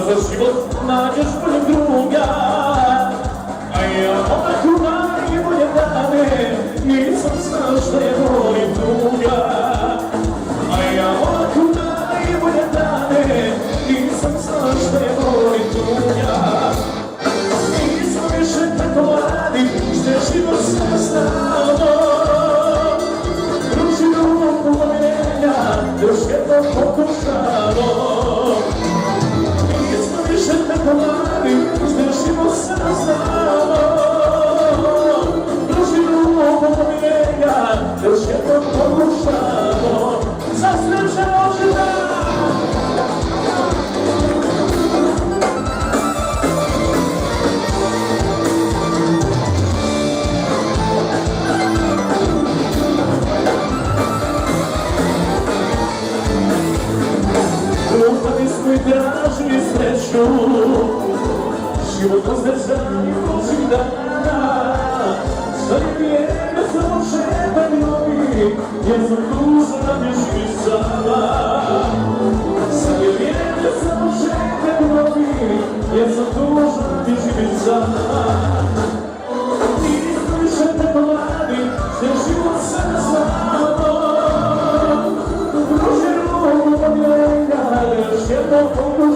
za život nađeš boljeg druga. A ja ovako najbolje dane nisam znao šta je volim druga. A ja ovako najbolje dane nisam znao šta je volim druga. Nismo više tako mladi, što je život sve znamo. Ruči ruku pomirenja, još jednom pokušamo. Nismo više tako mladi, što je život sve znamo. Ruči ruku pomirenja, još jednom pokušamo. Za sreće može da lutali smo i tražili sreću, život ozdržani prošlih dana. Sad je vrijeme za početak novi, jer sam tužan da ne živiš sama. Sad je vrijeme za početak novi, jer sam tužan da ne živiš sama. Nismo više tako mladi, što je život sve znamo. Ruži ruku pomirenja, još jednom pokušamo.